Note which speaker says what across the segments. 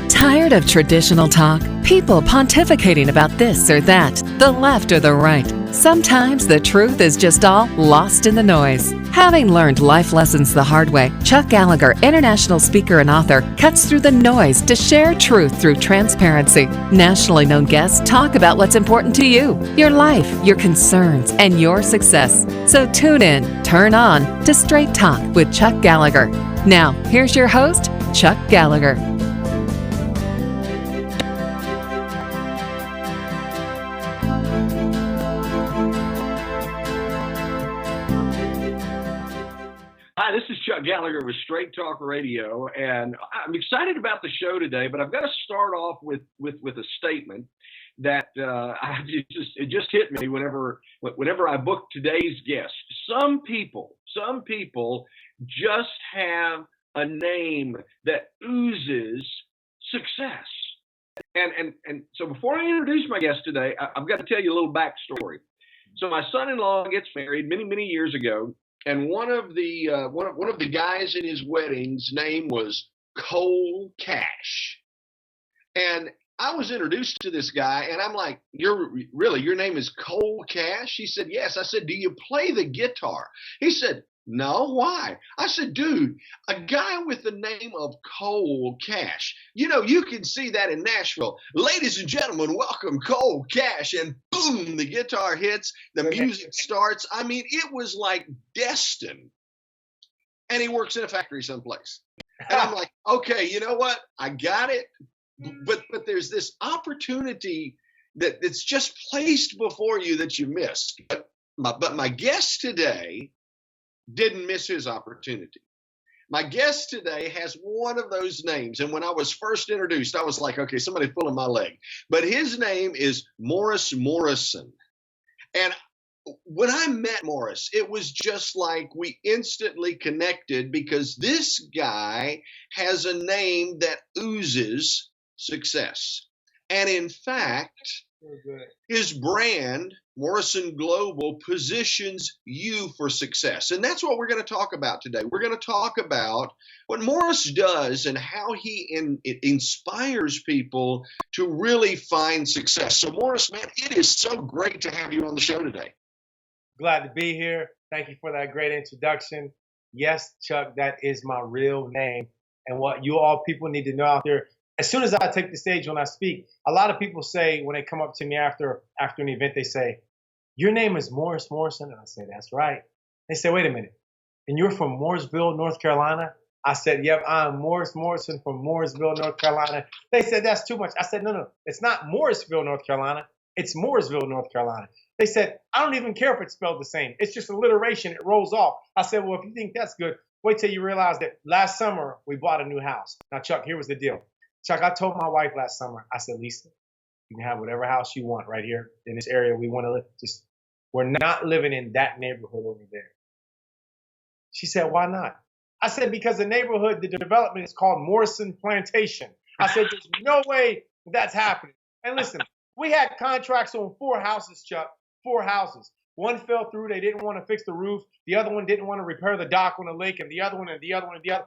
Speaker 1: Tired of traditional talk? People pontificating about this or that, the left or the right. Sometimes the truth is just all lost in the noise. Having learned life lessons the hard way, Chuck Gallagher, international speaker and author, cuts through the noise to share truth through transparency. Nationally known guests talk about what's important to you, your life, your concerns, and your success. So tune in, turn on to Straight Talk with Chuck Gallagher. Now, here's your host, Chuck Gallagher.
Speaker 2: Hi, this is Chuck Gallagher with Straight Talk Radio, and I'm excited about the show today, but I've got to start off with a statement that it just hit me whenever I booked today's guest. Some people just have a name that oozes success. And so before I introduce my guest today, I've got to tell you a little backstory. So my son-in-law gets married many years ago. And one of the guys in his wedding's name was Cole Cash. And I was introduced to this guy, and I'm like, your name is Cole Cash? He said, yes. I said, do you play the guitar? He said, no, why? I said, dude, a guy with the name of Cole Cash. You know, you can see that in Nashville. Ladies and gentlemen, welcome Cole Cash. And boom, the guitar hits, the music starts. I mean, it was like destined. And he works in a factory someplace. And I'm like, okay, you know what? I got it. But there's this opportunity that's just placed before you that you missed. But my guest today didn't miss his opportunity. My guest today has one of those names. And when I was first introduced, I was like, okay, somebody's pulling my leg. But his name is Morrison. And when I met Morris, it was just like we instantly connected because this guy has a name that oozes success. And in fact, his brand, Morrison Global, positions you for success. And that's what we're going to talk about today. We're going to talk about what Morris does and how he inspires people to really find success. So Morris, man, it is so great to have you on the show today.
Speaker 3: Glad to be here. Thank you for that great introduction. Yes, Chuck, that is my real name. And what you all people need to know out there, as soon as I take the stage when I speak, a lot of people say when they come up to me after an event, they say, your name is Morrison? And I say, that's right. They say, wait a minute. And you're from Mooresville, North Carolina? I said, yep, I'm Morrison from Mooresville, North Carolina. They said, that's too much. I said, no, it's not Morrisville, North Carolina. It's Mooresville, North Carolina. They said, I don't even care if it's spelled the same. It's just alliteration. It rolls off. I said, well, if you think that's good, wait till you realize that last summer we bought a new house. Now, Chuck, here was the deal. Chuck, I told my wife last summer, I said, Lisa, you can have whatever house you want right here in this area we want to live. Just, we're not living in that neighborhood over there. She said, why not? I said, because the neighborhood, the development is called Morrison Plantation. I said, there's no way that's happening. And listen, we had contracts on 4 houses, Chuck, 4 houses. One fell through. They didn't want to fix the roof. The other one didn't want to repair the dock on the lake, and the other one, and the other one, and the other.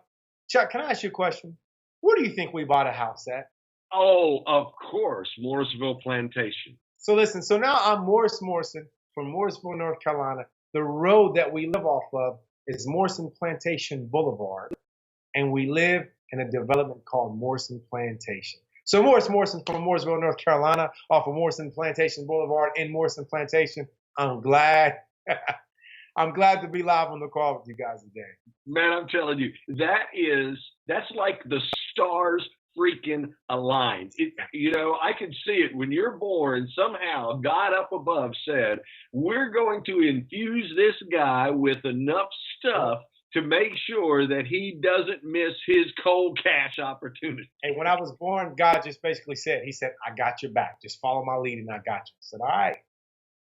Speaker 3: Chuck, can I ask you a question? Where do you think we bought a house at?
Speaker 2: Oh, of course, Morrisville Plantation.
Speaker 3: So listen, so now I'm Morrison from Mooresville, North Carolina. The road that we live off of is Morrison Plantation Boulevard, and we live in a development called Morrison Plantation. So Morrison from Mooresville, North Carolina, off of Morrison Plantation Boulevard in Morrison Plantation. I'm glad to be live on the call with you guys today.
Speaker 2: Man, I'm telling you, that's like the stars freaking aligned. I can see it. When you're born, somehow God up above said, we're going to infuse this guy with enough stuff to make sure that he doesn't miss his cold cash opportunity.
Speaker 3: Hey, when I was born, God just basically said, he said, I got your back. Just follow my lead and I got you. I said, all right.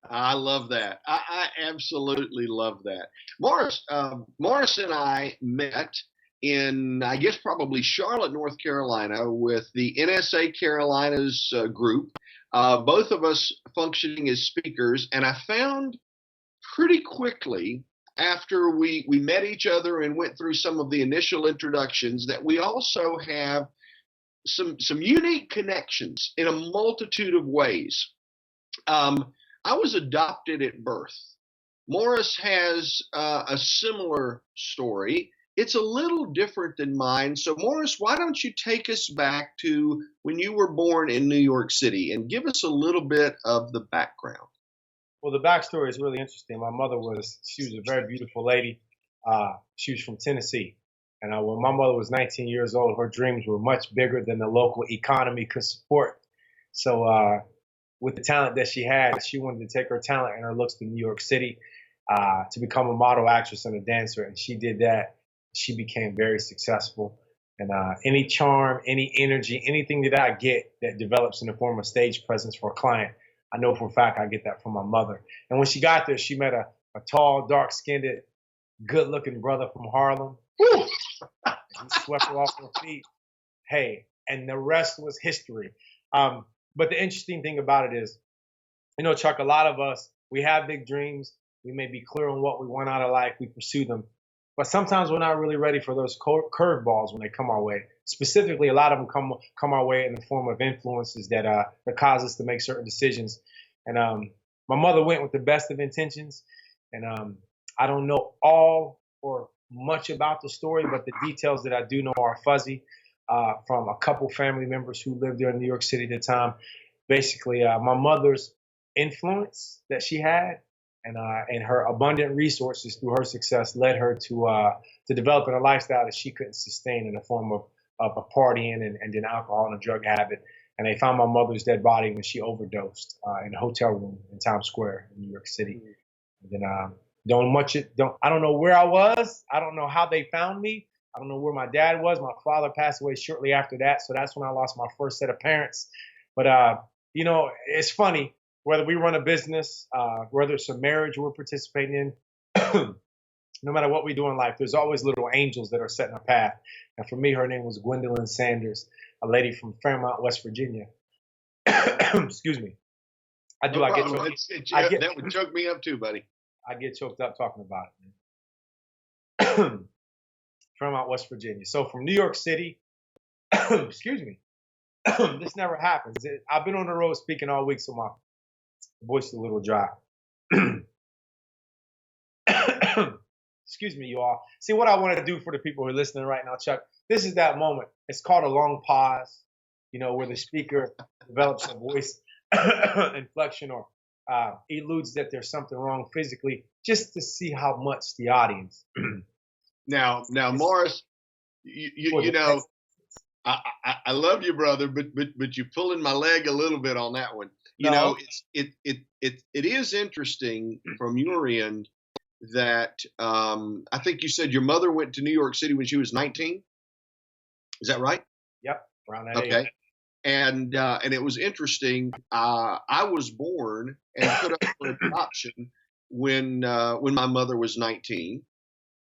Speaker 2: I love that. I absolutely love that. Morris and I met in, I guess, probably Charlotte, North Carolina, with the NSA Carolinas group, both of us functioning as speakers. And I found pretty quickly after we met each other and went through some of the initial introductions that we also have some unique connections in a multitude of ways. I was adopted at birth. Morris has a similar story. It's a little different than mine. So, Morris, why don't you take us back to when you were born in New York City and give us a little bit of the background?
Speaker 3: Well, the backstory is really interesting. My mother she was a very beautiful lady. She was from Tennessee. And when my mother was 19 years old, her dreams were much bigger than the local economy could support. So with the talent that she had, she wanted to take her talent and her looks to New York City to become a model, actress, and a dancer. And she did that. She became very successful. And any charm, any energy, anything that I get that develops in the form of stage presence for a client, I know for a fact I get that from my mother. And when she got there, she met a tall, dark-skinned, good-looking brother from Harlem. Woo! He swept her off her feet. Hey, and the rest was history. But the interesting thing about it is, Chuck, a lot of us, we have big dreams. We may be clear on what we want out of life. We pursue them. But sometimes we're not really ready for those curveballs when they come our way. Specifically, a lot of them come our way in the form of influences that cause us to make certain decisions. And my mother went with the best of intentions. And I don't know all or much about the story, but the details that I do know are fuzzy from a couple family members who lived there in New York City at the time. Basically, my mother's influence that she had and her abundant resources through her success led her to developing a lifestyle that she couldn't sustain in the form of partying and then alcohol and a drug habit. And they found my mother's dead body when she overdosed in a hotel room in Times Square in New York City. And then I don't know where I was. I don't know how they found me. I don't know where my dad was. My father passed away shortly after that. So that's when I lost my first set of parents. But, it's funny. Whether we run a business, whether it's a marriage we're participating in, no matter what we do in life, there's always little angels that are setting our path. And for me, her name was Gwendolyn Sanders, a lady from Fairmont, West Virginia. Excuse me.
Speaker 2: That would choke me up too, buddy.
Speaker 3: I get choked up talking about it, man. Fairmont, West Virginia. So from New York City, excuse me, this never happens. I've been on the road speaking all week, so my voice is a little dry. Excuse me, you all. See, what I want to do for the people who are listening right now, Chuck, this is that moment. It's called a long pause, where the speaker develops a voice inflection or eludes that there's something wrong physically, just to see how much the audience.
Speaker 2: Now, Morris, I love you, brother, but you're pulling my leg a little bit on that one. It is interesting from your end that I think you said your mother went to New York City when she was 19. Is that right?
Speaker 3: Yep, around that age.
Speaker 2: Okay. And it was interesting. I was born and put up for adoption when my mother was 19.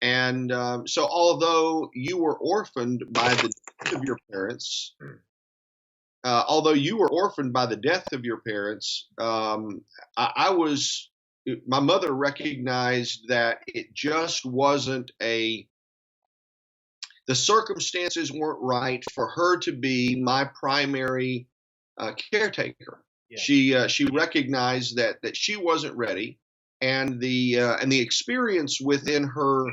Speaker 2: And so although you were orphaned by the death of your parents, my mother recognized that it just wasn't the circumstances weren't right for her to be my primary caretaker. Yeah. She recognized that she wasn't ready, and the experience within her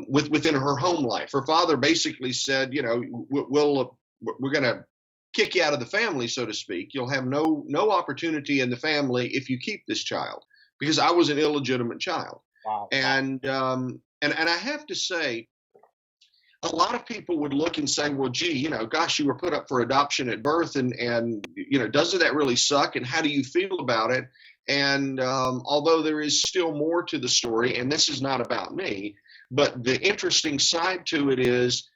Speaker 2: within her home life. Her father basically said, we're going to kick you out of the family, so to speak. You'll have no opportunity in the family if you keep this child, because I was an illegitimate child.
Speaker 3: Wow.
Speaker 2: And I have to say, a lot of people would look and say, well, gee, gosh, you were put up for adoption at birth, and doesn't that really suck? And how do you feel about it? And although there is still more to the story, and this is not about me, but the interesting side to it is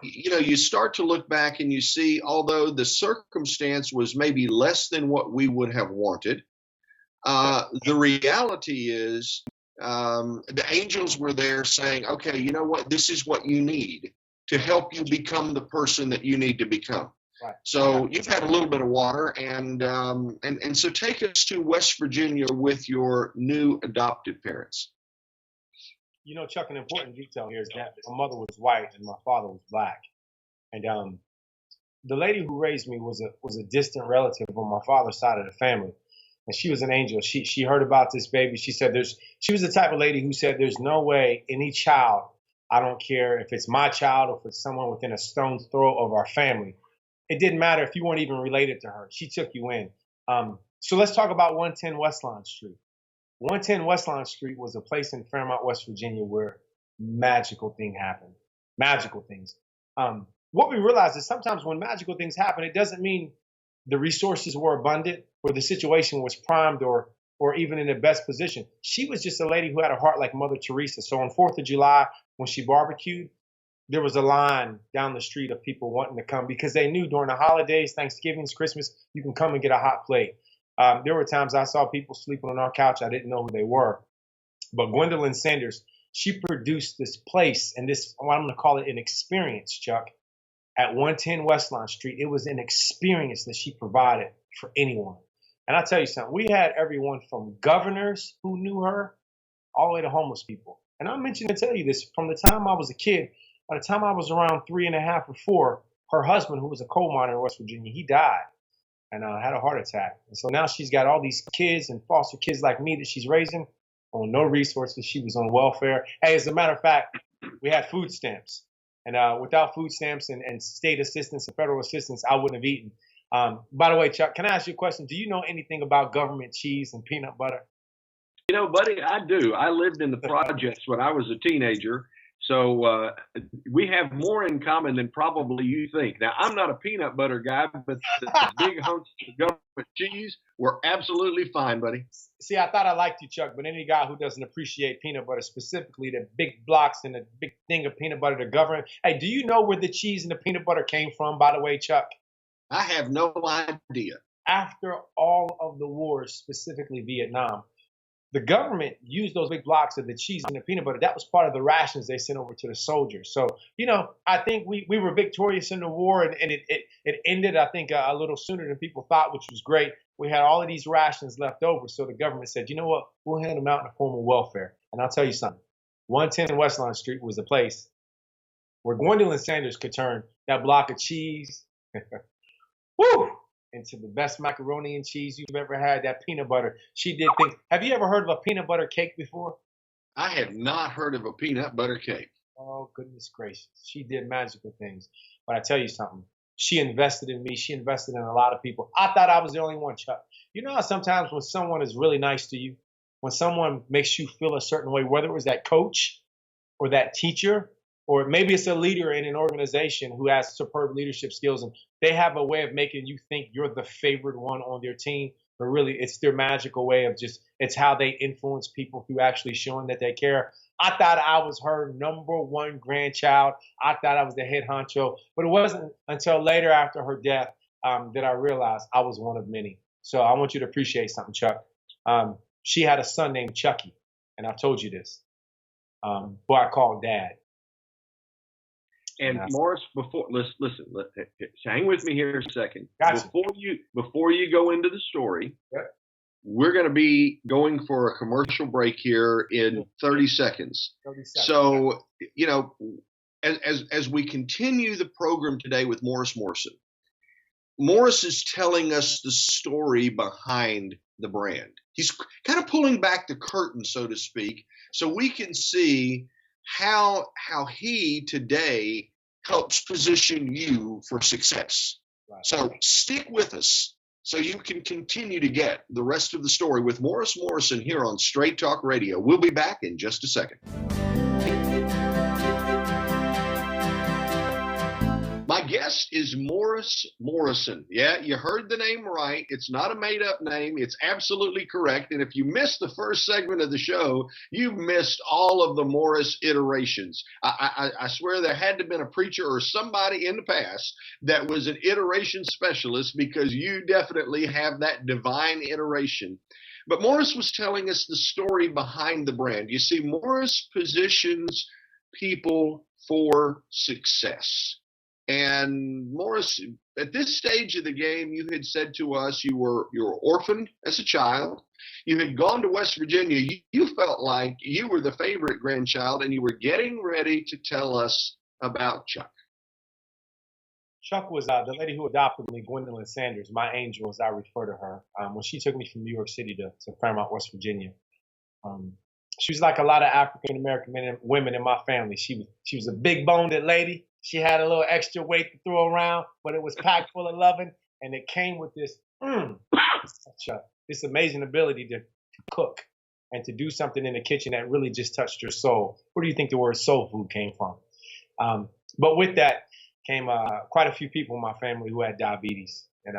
Speaker 2: you start to look back and you see, although the circumstance was maybe less than what we would have wanted, the reality is the angels were there saying, okay, you know what? This is what you need to help you become the person that you need to become.
Speaker 3: Right.
Speaker 2: So you've had a little bit of water, and so take us to West Virginia with your new adoptive parents.
Speaker 3: You know, Chuck, an important detail here is that my mother was white and my father was black. And the lady who raised me was a distant relative on my father's side of the family. And she was an angel. She heard about this baby. She said she was the type of lady who said there's no way any child, I don't care if it's my child or if it's someone within a stone's throw of our family. It didn't matter if you weren't even related to her. She took you in. So let's talk about 110 Westlawn Street. 110 Westlawn Street was a place in Fairmont, West Virginia where magical things happened. Magical things. What we realized is sometimes when magical things happen, it doesn't mean the resources were abundant or the situation was primed or even in the best position. She was just a lady who had a heart like Mother Teresa. So on 4th of July, when she barbecued, there was a line down the street of people wanting to come because they knew during the holidays, Thanksgivings, Christmas, you can come and get a hot plate. There were times I saw people sleeping on our couch. I didn't know who they were. But Gwendolyn Sanders, she produced this place and this, I'm going to call it an experience, Chuck, at 110 Westlawn Street. It was an experience that she provided for anyone. And I'll tell you something, we had everyone from governors who knew her all the way to homeless people. And I'm mentioning to tell you this, from the time I was a kid, by the time I was around 3.5 or 4, her husband, who was a coal miner in West Virginia, he died and had a heart attack. And so now she's got all these kids and foster kids like me that she's raising on no resources. She was on welfare. Hey, as a matter of fact, we had food stamps. And without food stamps and state assistance and federal assistance, I wouldn't have eaten. By the way, Chuck, can I ask you a question? Do you know anything about government cheese and peanut butter?
Speaker 2: You know, buddy, I do. I lived in the projects when I was a teenager. So we have more in common than probably you think. Now, I'm not a peanut butter guy, but the big hunks of government cheese were absolutely fine, buddy.
Speaker 3: See, I thought I liked you, Chuck, but any guy who doesn't appreciate peanut butter, specifically the big blocks and the big thing of peanut butter, the government. Hey, do you know where the cheese and the peanut butter came from, by the way, Chuck?
Speaker 2: I have no idea.
Speaker 3: After all of the wars, specifically Vietnam, the government used those big blocks of the cheese and the peanut butter. That was part of the rations they sent over to the soldiers. So, you know, I think we were victorious in the war, and it ended, I think, a little sooner than people thought, which was great. We had all of these rations left over. So the government said, you know what, we'll hand them out in the form of welfare. And I'll tell you something. 110 Westlawn Street was a place where Gwendolyn Sanders could turn that block of cheese woo, into the best macaroni and cheese you've ever had, that peanut butter. She did things. Have you ever heard of a peanut butter cake before?
Speaker 2: I have not heard of a peanut butter cake.
Speaker 3: Oh, goodness gracious. She did magical things. But I tell you something. She invested in me. She invested in a lot of people. I thought I was the only one, Chuck. You know how sometimes when someone is really nice to you, when someone makes you feel a certain way, whether it was that coach or that teacher, or maybe it's a leader in an organization who has superb leadership skills and they have a way of making you think you're the favored one on their team, but really it's their magical way of it's how they influence people through actually showing that they care. I thought I was her number one grandchild. I thought I was the head honcho, but it wasn't until later after her death that I realized I was one of many. So I want you to appreciate something, Chuck. She had a son named Chucky, and I've told you this, who I called Dad.
Speaker 2: And Morris, listen, hang with me here a second.
Speaker 3: Gotcha.
Speaker 2: Before you go into the story,
Speaker 3: yep,
Speaker 2: we're going to be going for a commercial break here in 30 seconds.
Speaker 3: 30 seconds.
Speaker 2: So, you know, as we continue the program today with Morrison, Morris is telling us the story behind the brand. He's kind of pulling back the curtain, so to speak, so we can see how he today helps position you for success.
Speaker 3: Right.
Speaker 2: So stick with us so you can continue to get the rest of the story with Morrison here on Straight Talk Radio. We'll be back in just a second. My guest is Morrison. Yeah, you heard the name right. It's not a made-up name. It's absolutely correct. And if you missed the first segment of the show, you've missed all of the Morris iterations. I swear there had to have been a preacher or somebody in the past that was an iteration specialist, because you definitely have that divine iteration. But Morris was telling us the story behind the brand. You see, Morris positions people for success. And Morris, at this stage of the game, you had said to us you were orphaned as a child. You had gone to West Virginia. You felt like you were the favorite grandchild, and you were getting ready to tell us about Chuck.
Speaker 3: Chuck was the lady who adopted me, Gwendolyn Sanders, my angel, as I refer to her, when she took me from New York City to Fairmont, West Virginia. She was like a lot of African American men and women in my family. She was a big boned lady. She had a little extra weight to throw around, but it was packed full of loving, and it came with this this amazing ability to cook and to do something in the kitchen that really just touched your soul. Where do you think the word soul food came from? But with that came quite a few people in my family who had diabetes. And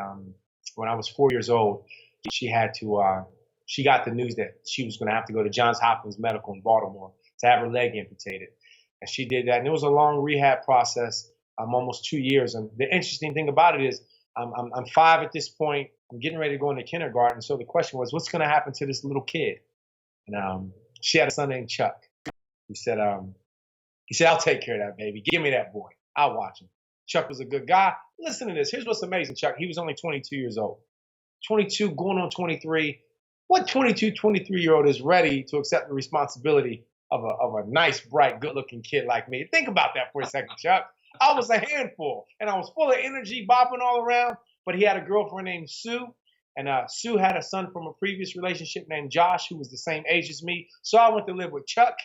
Speaker 3: when I was 4 years old, she got the news that she was going to have to go to Johns Hopkins Medical in Baltimore to have her leg amputated. And she did that. And it was a long rehab process, almost 2 years. And the interesting thing about it is I'm 5 at this point. I'm getting ready to go into kindergarten. So the question was, what's going to happen to this little kid? And she had a son named Chuck. He said, I'll take care of that baby. Give me that boy. I'll watch him. Chuck was a good guy. Listen to this. Here's what's amazing, Chuck. He was only 22 years old. 22 going on 23. What 22, 23-year-old is ready to accept the responsibility of a nice, bright, good-looking kid like me? Think about that for a second, Chuck. I was a handful, and I was full of energy, bopping all around. But he had a girlfriend named Sue, and Sue had a son from a previous relationship named Josh, who was the same age as me. So I went to live with Chuck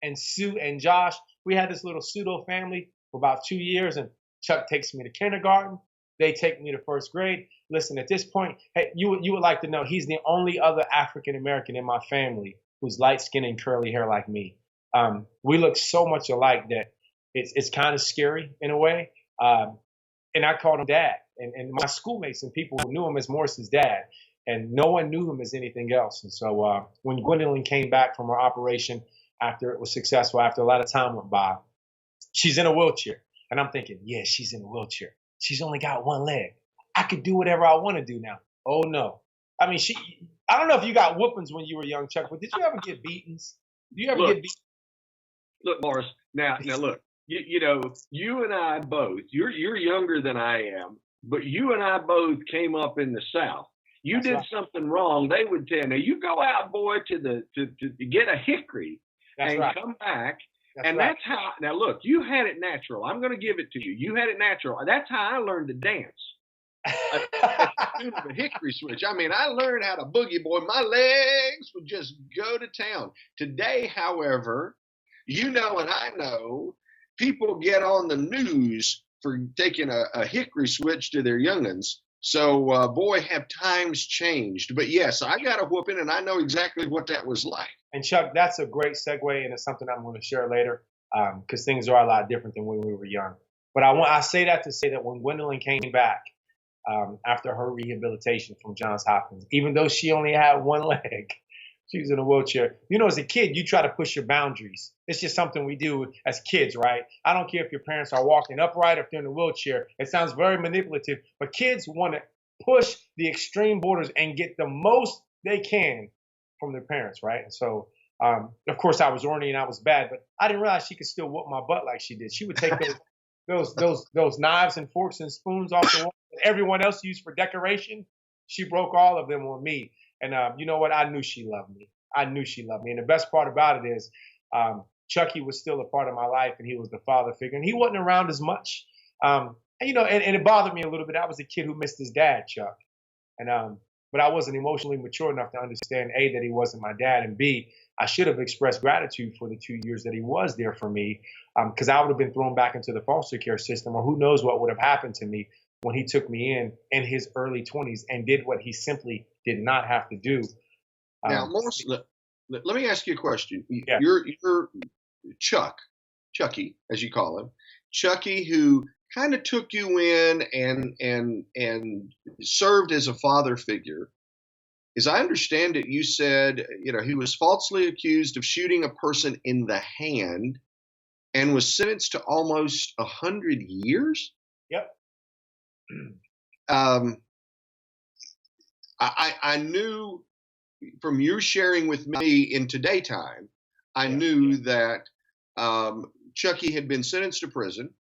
Speaker 3: and Sue and Josh. We had this little pseudo family for about 2 years, and Chuck takes me to kindergarten. They take me to first grade. Listen, at this point, hey, you would like to know he's the only other African American in my family who's light skinned and curly hair like me. We look so much alike that it's kind of scary in a way. And I called him Dad. And my schoolmates and people who knew him as Morrison's dad, and no one knew him as anything else. And so when Gwendolyn came back from her operation after it was successful, after a lot of time went by, she's in a wheelchair. And I'm thinking, yeah, she's in a wheelchair. She's only got one leg. I could do whatever I want to do now. Oh, no. I mean, I don't know if you got whoopings when you were young, Chuck, but did you ever get beatings? Do you ever get beaten?
Speaker 2: Look, Morris, now look, you know, you and I both, you're younger than I am, but you and I both came up in the South. You did something wrong, they would tell you, now you go out, boy, to get a hickory and come back. That's how, now look, you had it natural. I'm going to give it to you. You had it natural. That's how I learned to dance. A hickory switch. I mean, I learned how to boogie, boy. My legs would just go to town. Today, however, you know and I know, people get on the news for taking a hickory switch to their youngins. So, boy, have times changed. But yes, I got a whooping, and I know exactly what that was like.
Speaker 3: And Chuck, that's a great segue into something I'm going to share later, because things are a lot different than when we were young. But I say that to say that when Gwendolyn came back after her rehabilitation from Johns Hopkins, even though she only had one leg, she was in a wheelchair. You know, as a kid, you try to push your boundaries. It's just something we do as kids, right? I don't care if your parents are walking upright or if they're in a wheelchair. It sounds very manipulative, but kids want to push the extreme borders and get the most they can from their parents, right? And so, of course, I was ornery and I was bad, but I didn't realize she could still whoop my butt like she did. She would take those knives and forks and spoons off the wall that everyone else used for decoration. She broke all of them on me. And you know what? I knew she loved me. And the best part about it is Chucky was still a part of my life, and he was the father figure. And he wasn't around as much. And it bothered me a little bit. I was a kid who missed his dad, Chuck. But I wasn't emotionally mature enough to understand, A, that he wasn't my dad, and B, I should have expressed gratitude for the 2 years that he was there for me, because I would have been thrown back into the foster care system, or who knows what would have happened to me when he took me in his early 20s and did what he simply did not have to do.
Speaker 2: Now, Morris, let me ask you a question.
Speaker 3: Yeah.
Speaker 2: You're Chucky, as you call him, Chucky, who kind of took you in and served as a father figure. As I understand it, you said, he was falsely accused of shooting a person in the hand and was sentenced to almost 100 years?
Speaker 3: Yep.
Speaker 2: I knew from your sharing with me in Today Time, I knew that Chucky had been sentenced to prison,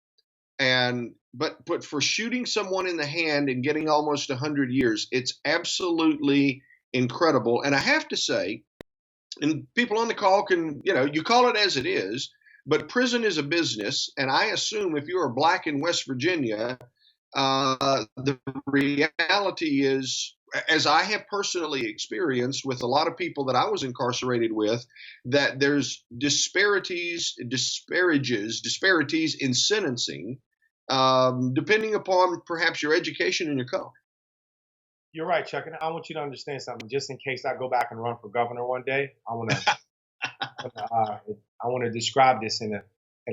Speaker 2: and but for shooting someone in the hand and getting almost 100 years, it's absolutely incredible. And I have to say, and people on the call can, you call it as it is, but prison is a business. And I assume if you are black in West Virginia, the reality is, as I have personally experienced with a lot of people that I was incarcerated with, that there's disparities in sentencing, depending upon perhaps your education and your color.
Speaker 3: You're right, Chuck. And I want you to understand something. Just in case I go back and run for governor one day, I want to describe this in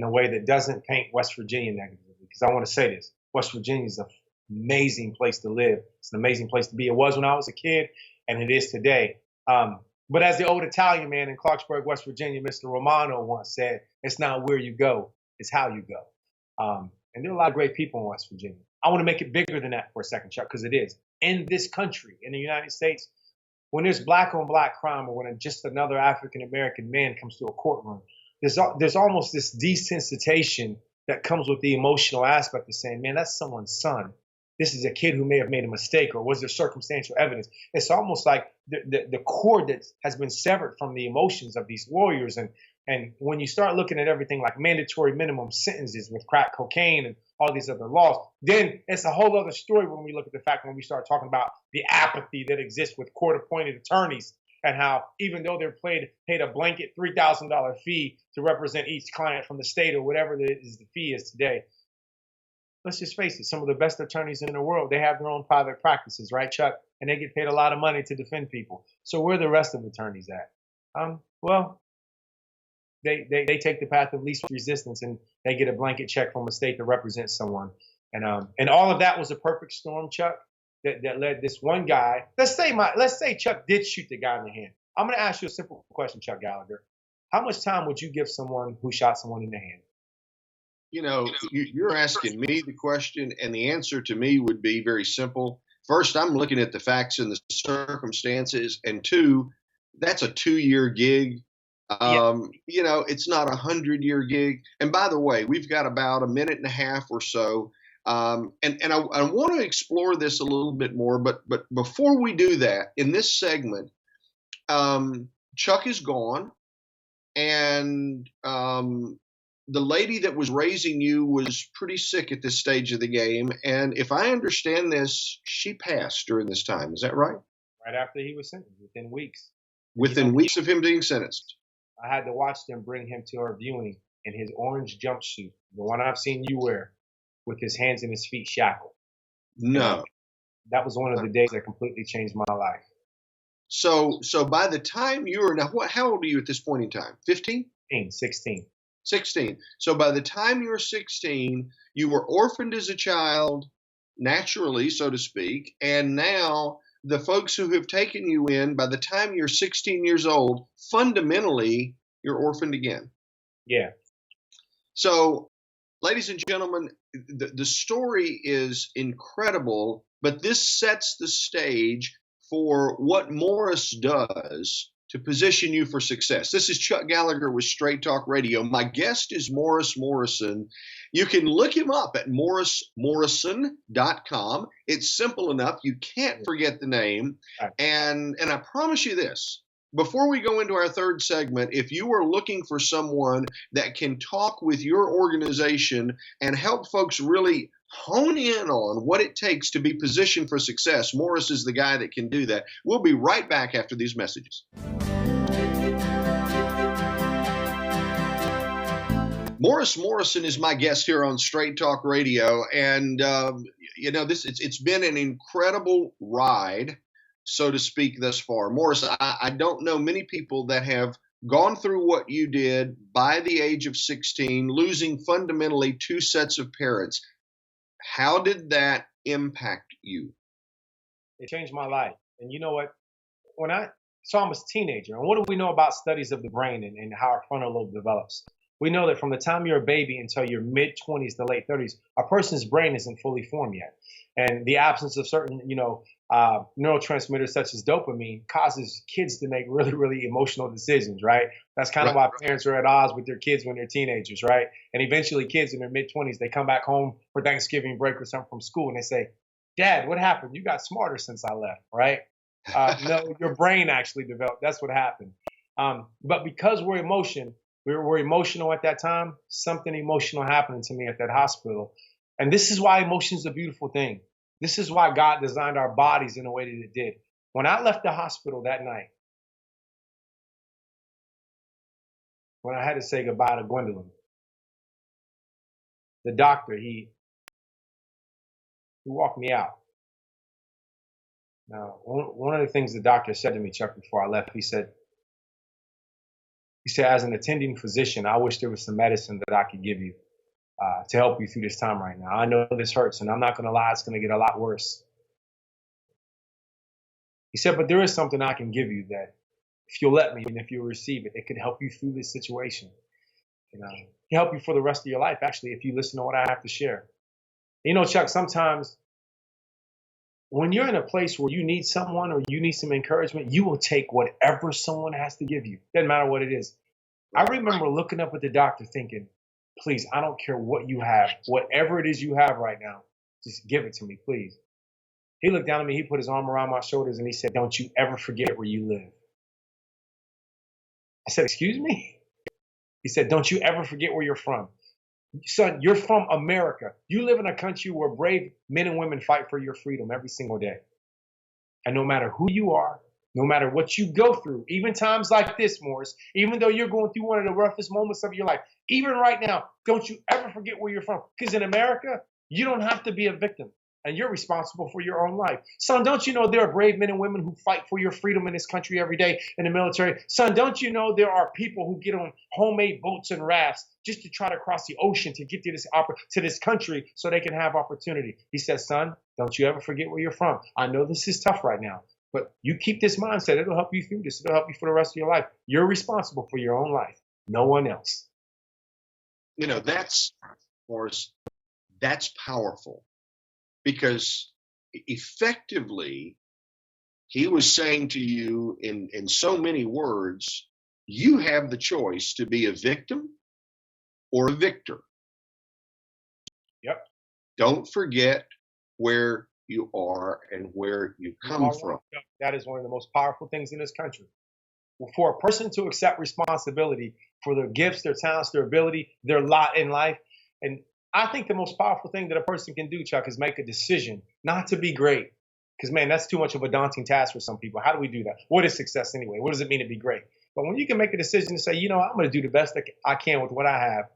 Speaker 3: a way that doesn't paint West Virginia negatively. Because I want to say this: West Virginia is an amazing place to live. It's an amazing place to be. It was when I was a kid, and it is today. But as the old Italian man in Clarksburg, West Virginia, Mr. Romano once said, "It's not where you go, it's how you go." And there are a lot of great people in West Virginia. I want to make it bigger than that for a second, Chuck, because it is. In this country, in the United States, when there's black on black crime, or when just another African American man comes to a courtroom, there's almost this desensitization that comes with the emotional aspect of saying, man, that's someone's son. This is a kid who may have made a mistake, or was there circumstantial evidence? It's almost like the cord that has been severed from the emotions of these lawyers. And when you start looking at everything like mandatory minimum sentences with crack cocaine and all these other laws, then it's a whole other story when we look at the fact when we start talking about the apathy that exists with court-appointed attorneys, and how even though they're paid a blanket $3,000 fee to represent each client from the state or whatever the fee is today, let's just face it, some of the best attorneys in the world, they have their own private practices, right, Chuck? And they get paid a lot of money to defend people. So where are the rest of the attorneys at? Well, they take the path of least resistance, and they get a blanket check from a state to represent someone. And all of that was a perfect storm, Chuck, that led this one guy. Let's say Chuck did shoot the guy in the hand. I'm going to ask you a simple question, Chuck Gallagher. How much time would you give someone who shot someone in the hand?
Speaker 2: You're asking me the question, and the answer to me would be very simple. First, I'm looking at the facts and the circumstances, and two, that's a 2-year gig. It's not a 100-year gig. And by the way, we've got about a minute and a half or so. And I want to explore this a little bit more. But before we do that, in this segment, Chuck is gone. And the lady that was raising you was pretty sick at this stage of the game. And if I understand this, she passed during this time. Is that right?
Speaker 3: Right after he was sentenced, within weeks.
Speaker 2: Within weeks of him being sentenced.
Speaker 3: I had to watch them bring him to our viewing in his orange jumpsuit, the one I've seen you wear, with his hands and his feet shackled.
Speaker 2: No.
Speaker 3: That was one of the days that completely changed my life.
Speaker 2: So by the time you were, how old are you at this point in time? 15?
Speaker 3: 16.
Speaker 2: 16. So by the time you were 16, you were orphaned as a child, naturally, so to speak, and now the folks who have taken you in, by the time you're 16 years old, fundamentally, you're orphaned again.
Speaker 3: Yeah.
Speaker 2: So, ladies and gentlemen, the story is incredible, but this sets the stage for what Morris does to position you for success. This is Chuck Gallagher with Straight Talk Radio. My guest is Morrison. You can look him up at Morrison.com. It's simple enough. You can't forget the name. And I promise you this, before we go into our third segment, if you are looking for someone that can talk with your organization and help folks really hone in on what it takes to be positioned for success, Morris is the guy that can do that. We'll be right back after these messages. Morrison is my guest here on Straight Talk Radio, and it's been an incredible ride, so to speak, thus far. Morris, I don't know many people that have gone through what you did by the age of 16, losing fundamentally 2 sets of parents. How did that impact you?
Speaker 3: It changed my life. And you know what? I was a teenager, and what do we know about studies of the brain and how our frontal lobe develops? We know that from the time you're a baby until your mid-20s to late 30s, a person's brain isn't fully formed yet. And the absence of certain, neurotransmitters such as dopamine causes kids to make really, really emotional decisions, right? That's kind of why parents are at odds with their kids when they're teenagers, right? And eventually kids in their mid-20s, they come back home for Thanksgiving break or something from school and they say, Dad, what happened? You got smarter since I left, right? No, your brain actually developed. That's what happened. But because we're emotional at that time, something emotional happened to me at that hospital. And this is why emotion is a beautiful thing. This is why God designed our bodies in a way that it did. When I left the hospital that night, when I had to say goodbye to Gwendolyn, the doctor, he walked me out. Now, one of the things the doctor said to me, Chuck, before I left, he said, as an attending physician, I wish there was some medicine that I could give you to help you through this time right now. I know this hurts, and I'm not going to lie, it's going to get a lot worse. He said, but there is something I can give you that if you'll let me and if you'll receive it, it could help you through this situation. It can help you for the rest of your life, actually, if you listen to what I have to share. You know, Chuck, sometimes when you're in a place where you need someone or you need some encouragement, you will take whatever someone has to give you. Doesn't matter what it is. I remember looking up at the doctor thinking, please, I don't care what you have, whatever it is you have right now, just give it to me, please. He looked down at me, he put his arm around my shoulders and he said, don't you ever forget where you live. I said, excuse me? He said, don't you ever forget where you're from. Son, you're from America. You live in a country where brave men and women fight for your freedom every single day. And no matter who you are, no matter what you go through, even times like this, Morris, even though you're going through one of the roughest moments of your life, even right now, don't you ever forget where you're from. Because in America, you don't have to be a victim. And you're responsible for your own life. Son, don't you know there are brave men and women who fight for your freedom in this country every day in the military? Son, don't you know there are people who get on homemade boats and rafts just to try to cross the ocean to get to this country so they can have opportunity? He says, son, don't you ever forget where you're from. I know this is tough right now, but you keep this mindset. It'll help you through this. It'll help you for the rest of your life. You're responsible for your own life, no one else.
Speaker 2: You know, that's powerful. Because effectively, he was saying to you in so many words, you have the choice to be a victim or a victor.
Speaker 3: Yep.
Speaker 2: Don't forget where you are and where you come from.
Speaker 3: That is one of the most powerful things in this country. For a person to accept responsibility for their gifts, their talents, their ability, their lot in life, and I think the most powerful thing that a person can do, Chuck, is make a decision not to be great. Because, man, that's too much of a daunting task for some people. How do we do that? What is success anyway? What does it mean to be great? But when you can make a decision to say, you know, I'm going to do the best that I can with what I have,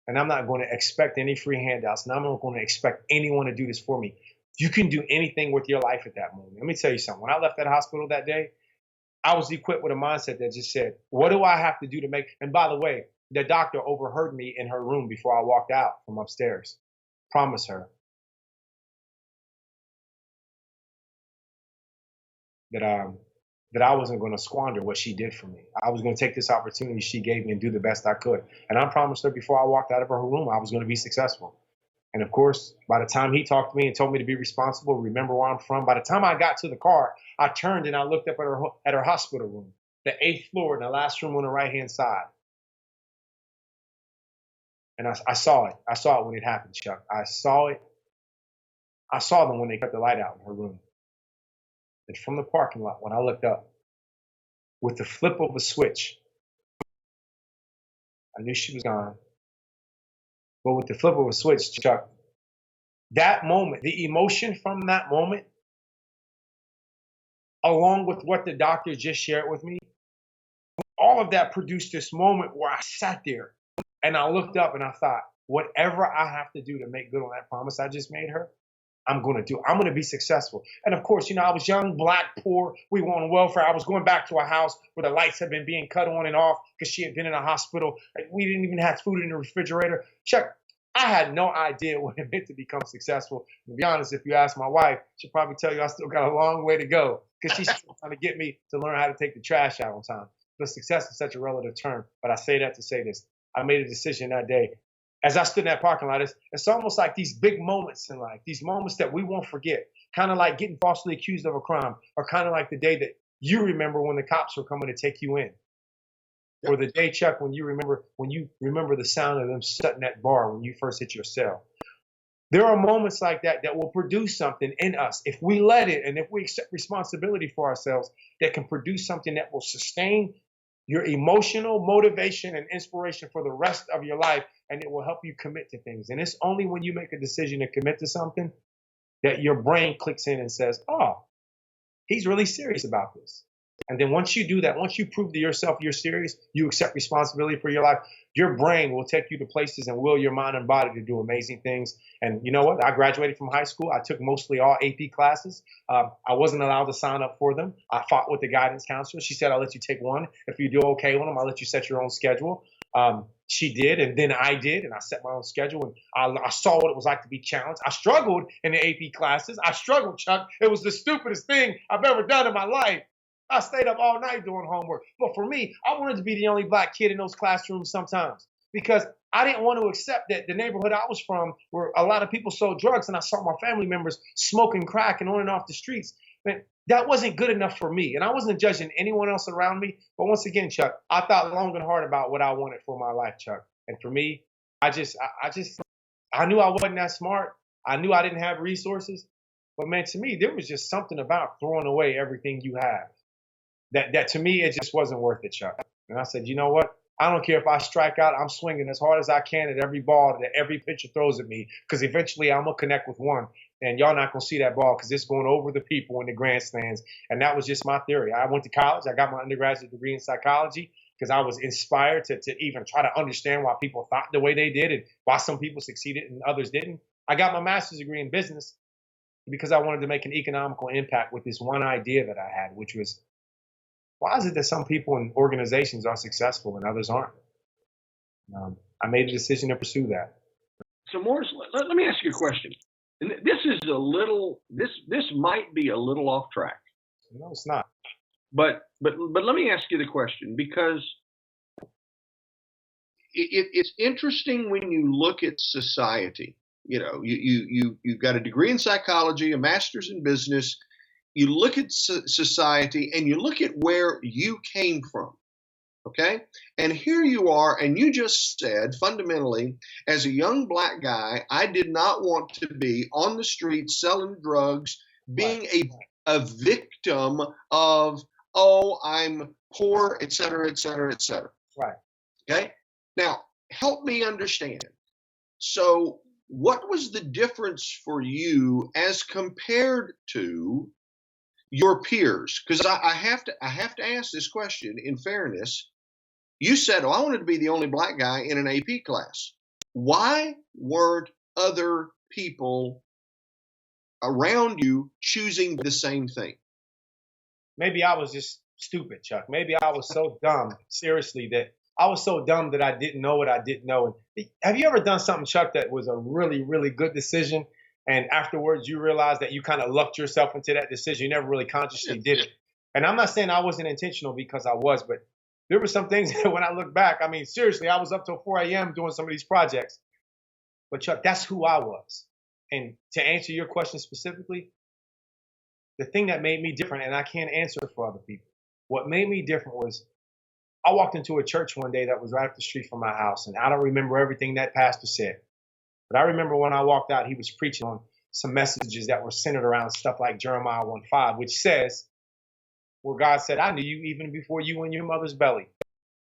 Speaker 3: and I'm not going to expect any free handouts, and I'm not going to expect anyone to do this for me. You can do anything with your life at that moment. Let me tell you something. When I left that hospital that day, I was equipped with a mindset that just said, what do I have to do to make, and by the way, the doctor overheard me in her room before I walked out from upstairs. Promise her that I wasn't going to squander what she did for me. I was going to take this opportunity she gave me and do the best I could. And I promised her before I walked out of her room I was going to be successful. And of course, by the time he talked to me and told me to be responsible, remember where I'm from, by the time I got to the car, I turned and I looked up at her hospital room, the 8th floor and the last room on the right-hand side. And I saw it. I saw it when it happened, Chuck. I saw it. I saw them when they cut the light out in her room. And from the parking lot, when I looked up, with the flip of a switch, I knew she was gone. But with the flip of a switch, Chuck, that moment, the emotion from that moment, along with what the doctor just shared with me, all of that produced this moment where I sat there and I looked up and I thought, whatever I have to do to make good on that promise I just made her, I'm going to do. I'm going to be successful. And of course, you know, I was young, black, poor. We were on welfare. I was going back to a house where the lights had been being cut on and off because she had been in a hospital. We didn't even have food in the refrigerator. Chuck, I had no idea what it meant to become successful. To be honest, if you ask my wife, she'll probably tell you I still got a long way to go because she's still trying to get me to learn how to take the trash out on time. But success is such a relative term. But I say that to say this. I made a decision that day. As I stood in that parking lot, it's almost like these big moments in life, these moments that we won't forget. kind of like getting falsely accused of a crime, or kind of like the day that you remember when the cops were coming to take you in. Yep. Or the day, Chuck, when you remember the sound of them shutting that bar when you first hit your cell. There are moments like that that will produce something in us if we let it, and if we accept responsibility for ourselves, that can produce something that will sustain your emotional motivation and inspiration for the rest of your life, and it will help you commit to things. And it's only when you make a decision to commit to something that your brain clicks in and says, oh, he's really serious about this. And then once you do that, once you prove to yourself you're serious, you accept responsibility for your life, your brain will take you to places and will your mind and body to do amazing things. And you know what? I graduated from high school. I took mostly all AP classes. I wasn't allowed to sign up for them. I fought with the guidance counselor. She said, I'll let you take one. If you do okay on them, I'll let you set your own schedule. She did, and then I did, and I set my own schedule, and I saw what it was like to be challenged. I struggled in the AP classes. I struggled, Chuck. It was the stupidest thing I've ever done in my life. I stayed up all night doing homework. But for me, I wanted to be the only black kid in those classrooms sometimes, because I didn't want to accept that the neighborhood I was from, where a lot of people sold drugs, and I saw my family members smoking crack and on and off the streets. Man, that wasn't good enough for me. And I wasn't judging anyone else around me. But once again, Chuck, I thought long and hard about what I wanted for my life, Chuck. And for me, I knew I wasn't that smart. I knew I didn't have resources. But man, to me, there was just something about throwing away everything you have. That to me, it just wasn't worth it, Chuck. And I said, you know what? I don't care if I strike out. I'm swinging as hard as I can at every ball that every pitcher throws at me, because eventually I'm going to connect with one. And y'all not going to see that ball because it's going over the people in the grandstands. And that was just my theory. I went to college. I got my undergraduate degree in psychology because I was inspired to even try to understand why people thought the way they did and why some people succeeded and others didn't. I got my master's degree in business because I wanted to make an economical impact with this one idea that I had, which was, why is it that some people in organizations are successful and others aren't? I made a decision to pursue that.
Speaker 2: So, Morris, let me ask you a question. And this might be a little off track.
Speaker 3: No, it's not.
Speaker 2: But let me ask you the question, because it's interesting when you look at society. You know, you've got a degree in psychology, a master's in business. You look at society and you look at where you came from, okay? And here you are, and you just said, fundamentally, as a young black guy, I did not want to be on the street selling drugs, being a victim of, oh, I'm poor, et cetera, et cetera, et cetera.
Speaker 3: Right.
Speaker 2: Okay? Now, help me understand. So what was the difference for you as compared to your peers? Because I have to ask this question in fairness. You said, I wanted to be the only black guy in an AP class. Why weren't other people around you choosing the same thing?
Speaker 3: Maybe I was just stupid, Chuck. Maybe I was so dumb, seriously, that I was so dumb that I didn't know what I didn't know. And have you ever done something, Chuck, that was a really, really good decision, and afterwards you realize that you kind of lucked yourself into that decision? You never really consciously did it. And I'm not saying I wasn't intentional, because I was, but there were some things that when I look back, I mean, seriously, I was up till 4 a.m. doing some of these projects. But Chuck, that's who I was. And to answer your question specifically, the thing that made me different, and I can't answer for other people, what made me different was I walked into a church one day that was right up the street from my house, and I don't remember everything that pastor said. But I remember when I walked out, he was preaching on some messages that were centered around stuff like Jeremiah 1:5, which says, where God said, I knew you even before you were in your mother's belly.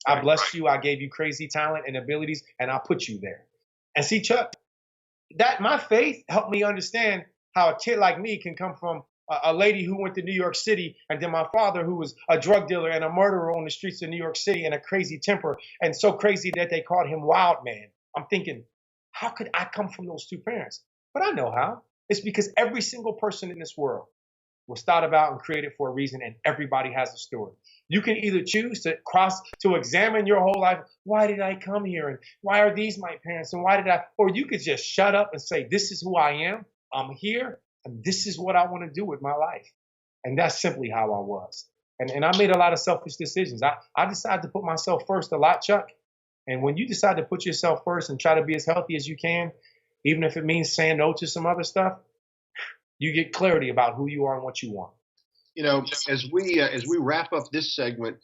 Speaker 3: I blessed you, I gave you crazy talent and abilities, and I put you there. And see, Chuck, that my faith helped me understand how a kid like me can come from a lady who went to New York City, and then my father who was a drug dealer and a murderer on the streets of New York City, and a crazy temper, and so crazy that they called him Wild Man. I'm thinking, how could I come from those two parents? But I know how. It's because every single person in this world was thought about and created for a reason, and everybody has a story. You can either choose to examine your whole life. Why did I come here? And why are these my parents? And why did I? Or you could just shut up and say, this is who I am. I'm here. And this is what I want to do with my life. And that's simply how I was. And I made a lot of selfish decisions. I decided to put myself first a lot, Chuck. And when you decide to put yourself first and try to be as healthy as you can, even if it means saying no to some other stuff, you get clarity about who you are and what you want.
Speaker 2: You know, as we wrap up this segment,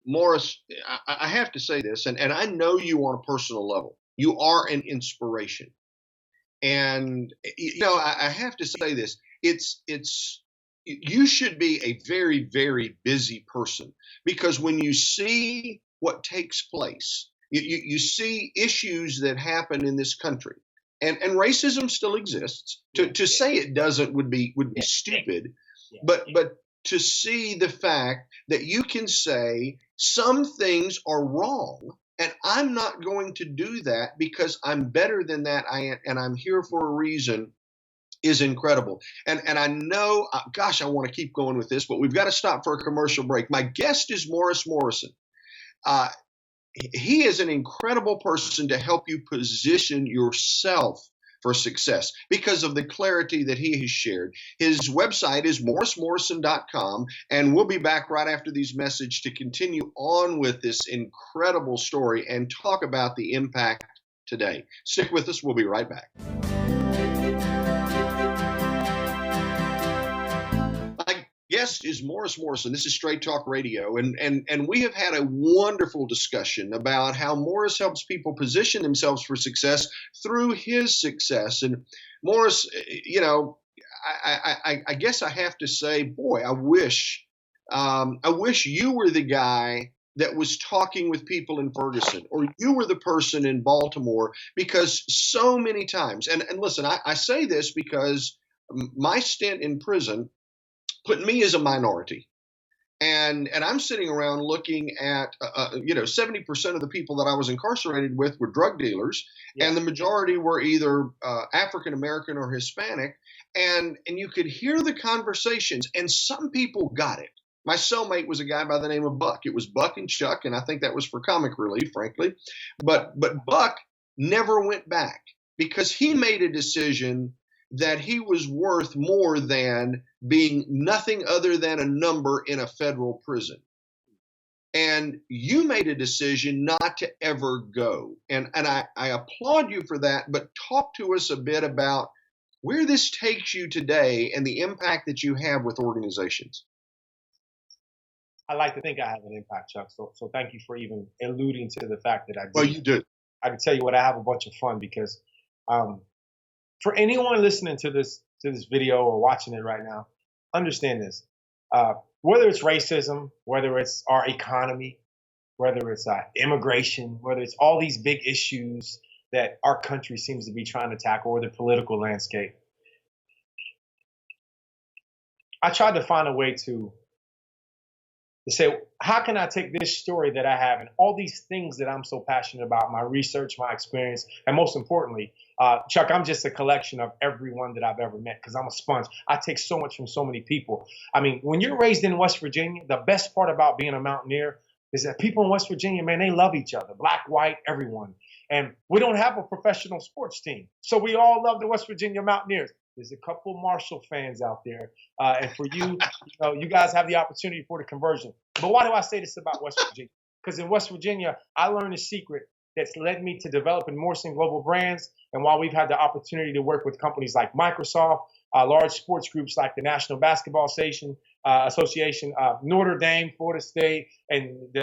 Speaker 2: Morris, I have to say this, and I know you on a personal level. You are an inspiration. And you know, I have to say this. It's you should be a very, very busy person, because when you see what takes place, you see issues that happen in this country, and racism still exists. To say it doesn't would be stupid, but to see the fact that you can say some things are wrong, and I'm not going to do that because I'm better than that, and I'm here for a reason, is incredible. And I know, gosh, I want to keep going with this, but we've got to stop for a commercial break. My guest is Morrison. Uh, he is an incredible person to help you position yourself for success because of the clarity that he has shared. His website is morrismorrison.com, and we'll be back right after these messages to continue on with this incredible story and talk about the impact today. Stick with us. We'll be right back. My guest is Morrison. This is Straight Talk Radio, and we have had a wonderful discussion about how Morris helps people position themselves for success through his success. And Morris, you know, I guess I have to say, boy, I wish you were the guy that was talking with people in Ferguson, or you were the person in Baltimore, because so many times, and listen, I say this because my stint in prison put me as a minority. And I'm sitting around looking at, 70% of the people that I was incarcerated with were drug dealers, and the majority were either African American or Hispanic. And you could hear the conversations, and some people got it. My cellmate was a guy by the name of Buck. It was Buck and Chuck, and I think that was for comic relief, frankly. But Buck never went back because he made a decision that he was worth more than being nothing other than a number in a federal prison. And you made a decision not to ever go. And I applaud you for that, but talk to us a bit about where this takes you today and the impact that you have with organizations.
Speaker 3: I like to think I have an impact, Chuck. So thank you for even alluding to the fact that I do.
Speaker 2: Well, you did.
Speaker 3: I can tell you what, I have a bunch of fun because for anyone listening to this video or watching it right now, understand this. Whether it's racism, whether it's our economy, whether it's immigration, whether it's all these big issues that our country seems to be trying to tackle, or the political landscape, I tried to find a way to say, how can I take this story that I have and all these things that I'm so passionate about, my research, my experience, and most importantly, Chuck, I'm just a collection of everyone that I've ever met because I'm a sponge. I take so much from so many people. I mean, when you're raised in West Virginia, the best part about being a mountaineer is that people in West Virginia, man, they love each other, black, white, everyone. And we don't have a professional sports team. So we all love the West Virginia Mountaineers. There's a couple Marshall fans out there. And for you, you guys have the opportunity for the conversion. But why do I say this about West Virginia? Because in West Virginia, I learned a secret that's led me to developing Morrison Global Brands. And while we've had the opportunity to work with companies like Microsoft, large sports groups like the National Basketball Association, Notre Dame, Florida State, and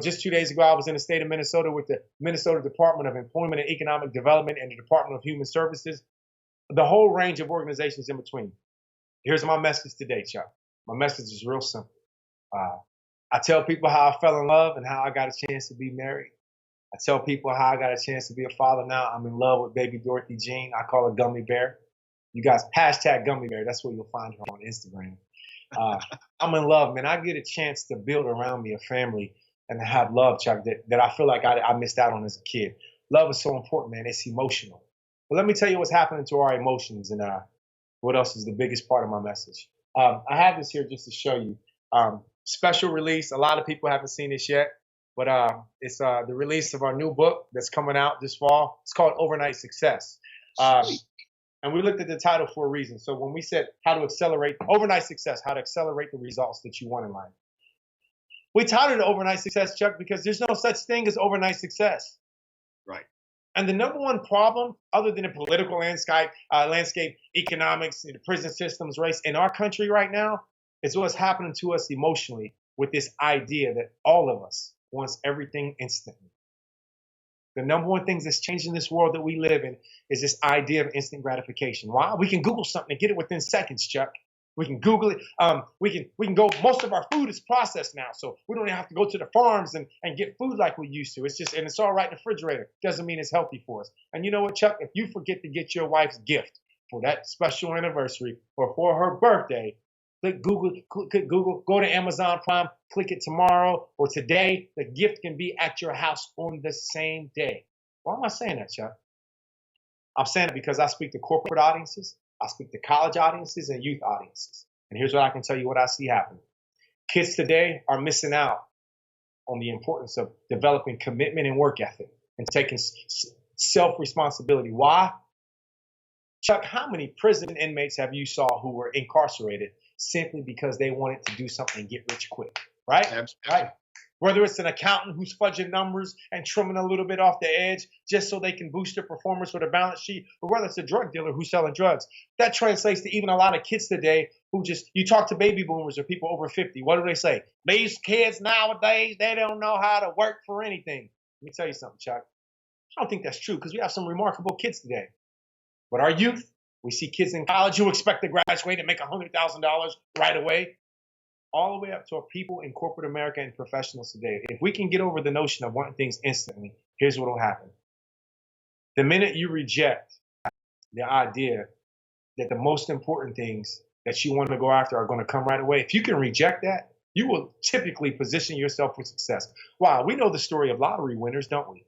Speaker 3: just 2 days ago, I was in the state of Minnesota with the Minnesota Department of Employment and Economic Development and the Department of Human Services, the whole range of organizations in between. Here's my message today, Chuck. My message is real simple. I tell people how I fell in love and how I got a chance to be married. I tell people how I got a chance to be a father now. I'm in love with baby Dorothy Jean. I call her Gummy Bear. You guys, hashtag Gummy Bear. That's where you'll find her on Instagram. I'm in love, man. I get a chance to build around me a family and to have love, Chuck, that I feel like I missed out on as a kid. Love is so important, man. It's emotional. But let me tell you what's happening to our emotions and what else is the biggest part of my message. I have this here just to show you. Special release. A lot of people haven't seen this yet, but it's the release of our new book that's coming out this fall. It's called Overnight Success. And we looked at the title for a reason. So when we said how to accelerate overnight success, how to accelerate the results that you want in life, we titled it Overnight Success, Chuck, because there's no such thing as overnight success.
Speaker 2: Right.
Speaker 3: And the number one problem, other than the political landscape, economics, the prison systems, race in our country right now, is what's happening to us emotionally with this idea that all of us wants everything instantly. The number one thing that's changing this world that we live in is this idea of instant gratification. Why? We can Google something and get it within seconds, Chuck. We can Google it. We can go. Most of our food is processed now, so we don't even have to go to the farms and get food like we used to. It's all right in the refrigerator. Doesn't mean it's healthy for us. And you know what, Chuck? If you forget to get your wife's gift for that special anniversary or for her birthday, click Google, go to Amazon Prime, click it tomorrow or today. The gift can be at your house on the same day. Why am I saying that, Chuck? I'm saying it because I speak to corporate audiences. I speak to college audiences and youth audiences. And here's what I can tell you what I see happening. Kids today are missing out on the importance of developing commitment and work ethic and taking self-responsibility. Why? Chuck, how many prison inmates have you saw who were incarcerated simply because they wanted to do something and get rich quick, right?
Speaker 2: Absolutely.
Speaker 3: Right. Whether it's an accountant who's fudging numbers and trimming a little bit off the edge just so they can boost their performance with their balance sheet, or whether it's a drug dealer who's selling drugs. That translates to even a lot of kids today who you talk to baby boomers or people over 50. What do they say? These kids nowadays, they don't know how to work for anything. Let me tell you something, Chuck. I don't think that's true because we have some remarkable kids today. But our youth, we see kids in college who expect to graduate and make $100,000 right away. All the way up to our people in corporate America and professionals today. If we can get over the notion of wanting things instantly, here's what will happen. The minute you reject the idea that the most important things that you want to go after are going to come right away, if you can reject that, you will typically position yourself for success. Wow, we know the story of lottery winners, don't we?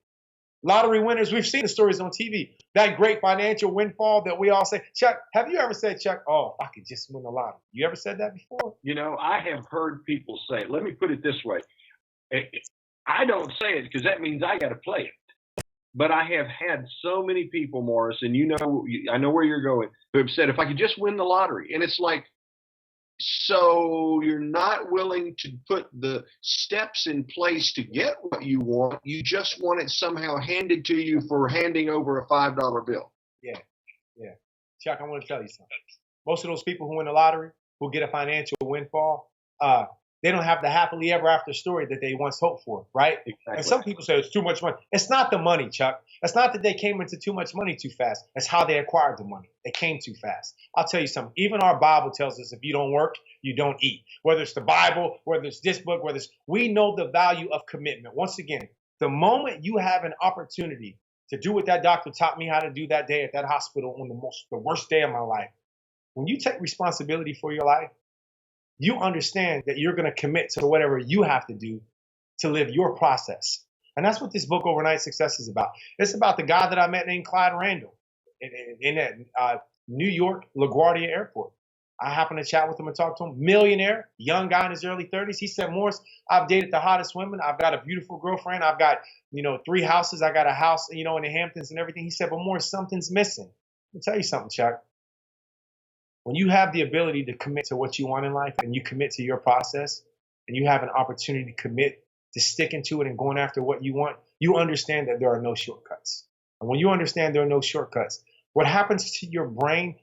Speaker 3: Lottery winners, we've seen the stories on TV. That great financial windfall that we all say. Chuck, have you ever said, Chuck, oh, if I could just win the lottery? You ever said that before?
Speaker 2: You know, I have heard people say it. Let me put it this way. I don't say it because that means I got to play it. But I have had so many people, Morrison, I know where you're going, who have said, if I could just win the lottery. And it's like, so you're not willing to put the steps in place to get what you want. You just want it somehow handed to you for handing over a $5 bill.
Speaker 3: Yeah. Chuck, I want to tell you something. Most of those people who win the lottery, who get a financial windfall, they don't have the happily ever after story that they once hoped for, right?
Speaker 2: Exactly.
Speaker 3: And some people say it's too much money. It's not the money, Chuck. It's not that they came into too much money too fast. It's how they acquired the money. They came too fast. I'll tell you something. Even our Bible tells us if you don't work, you don't eat. Whether it's the Bible, whether it's this book, we know the value of commitment. Once again, the moment you have an opportunity to do what that doctor taught me how to do that day at that hospital on the worst day of my life, when you take responsibility for your life, you understand that you're going to commit to whatever you have to do to live your process. And that's what this book, Overnight Success, is about. It's about the guy that I met named Clyde Randall in that New York LaGuardia Airport. I happened to chat with him and talk to him. Millionaire, young guy in his early 30s. He said, Morris, I've dated the hottest women. I've got a beautiful girlfriend. I've got, 3 houses. I got a house, in the Hamptons and everything. He said, but Morris, something's missing. Let me tell you something, Chuck. When you have the ability to commit to what you want in life and you commit to your process and you have an opportunity to commit to sticking to it and going after what you want, you understand that there are no shortcuts. And when you understand there are no shortcuts, what happens to your brain,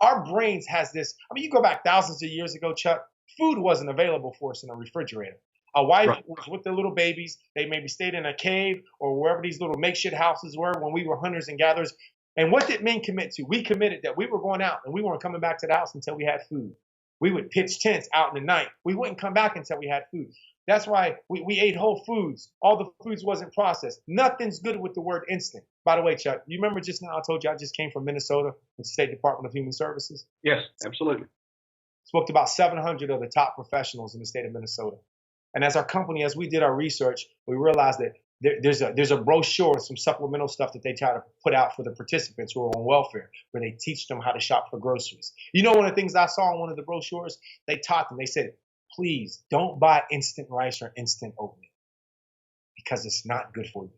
Speaker 3: our brains has this. You go back thousands of years ago, Chuck, food wasn't available for us in a refrigerator. A wife was with the little babies. They maybe stayed in a cave or wherever these little makeshift houses were when we were hunters and gatherers. And what did men commit to? We committed that we were going out and we weren't coming back to the house until we had food. We would pitch tents out in the night. We wouldn't come back until we had food. That's why we ate whole foods. All the foods wasn't processed. Nothing's good with the word instant. By the way, Chuck, you remember just now I told you I just came from Minnesota, the State Department of Human Services?
Speaker 2: Yes, absolutely.
Speaker 3: Spoke to about 700 of the top professionals in the state of Minnesota. And as our company, as we did our research, we realized that there's a brochure and some supplemental stuff that they try to put out for the participants who are on welfare, where they teach them how to shop for groceries. One of the things I saw in one of the brochures, they taught them, they said, please don't buy instant rice or instant oatmeal because it's not good for you.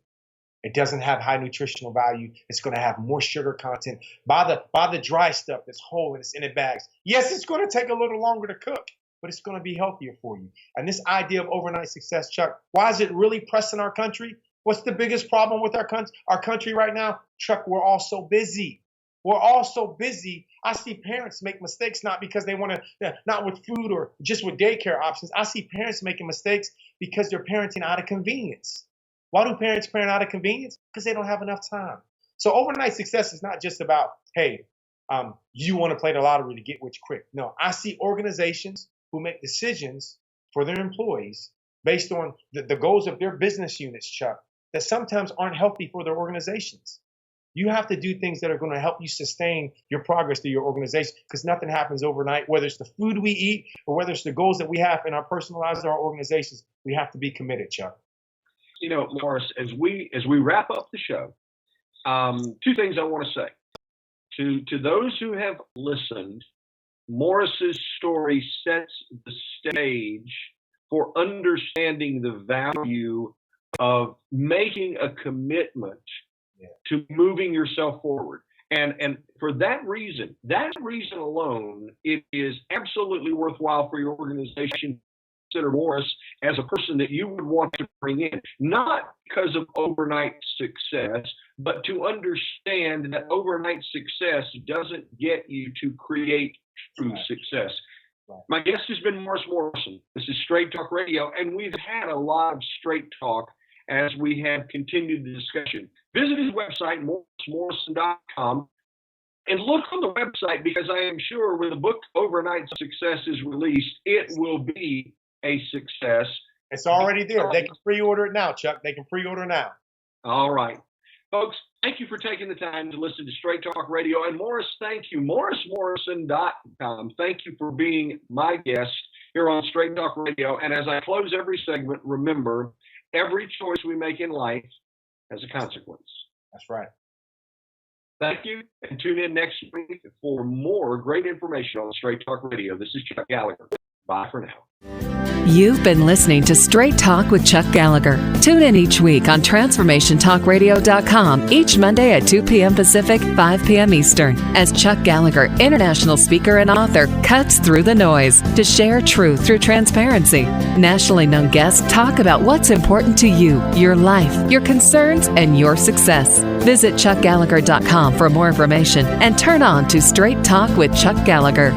Speaker 3: It doesn't have high nutritional value. It's going to have more sugar content. Buy the dry stuff that's whole and it's in the bags. Yes, it's going to take a little longer to cook, but it's going to be healthier for you. And this idea of overnight success, Chuck, why is it really pressing our country? What's the biggest problem with our country right now? Chuck, we're all so busy. We're all so busy. I see parents make mistakes not because they want to, not with food or just with daycare options. I see parents making mistakes because they're parenting out of convenience. Why do parents parent out of convenience? Because they don't have enough time. So overnight success is not just about, hey, you want to play the lottery to get rich quick. No, I see organizations who make decisions for their employees based on the goals of their business units, Chuck, that sometimes aren't healthy for their organizations. You have to do things that are going to help you sustain your progress through your organization, because nothing happens overnight. Whether it's the food we eat or whether it's the goals that we have in our personal lives or our organizations, we have to be committed, Chuck.
Speaker 2: You know, Morris, as we wrap up the show, two things I want to say. To those who have listened, Morris's story sets the stage for understanding the value of making a commitment to moving yourself forward. And for that reason alone, it is absolutely worthwhile for your organization to consider Morris as a person that you would want to bring in, not because of overnight success, but to understand that overnight success doesn't get you to create true success. My guest has been Morrison. This is Straight Talk Radio, and we've had a lot of straight talk as we have continued the discussion. Visit his website, morrison.com, and look on the website, because I am sure when the book Overnight Success is released, it will be a success.
Speaker 3: It's already there. They can pre-order it now, Chuck. They can pre-order now.
Speaker 2: All right. Folks, thank you for taking the time to listen to Straight Talk Radio. And Morris, thank you. Morrison.com. Thank you for being my guest here on Straight Talk Radio. And as I close every segment, remember, every choice we make in life has a consequence.
Speaker 3: That's right.
Speaker 2: Thank you, and tune in next week for more great information on Straight Talk Radio. This is Chuck Gallagher. Bye for now.
Speaker 1: You've been listening to Straight Talk with Chuck Gallagher. Tune in each week on TransformationTalkRadio.com each Monday at 2 p.m. Pacific, 5 p.m. Eastern, as Chuck Gallagher, international speaker and author, cuts through the noise to share truth through transparency. Nationally known guests talk about what's important to you, your life, your concerns, and your success. Visit ChuckGallagher.com for more information and turn on to Straight Talk with Chuck Gallagher.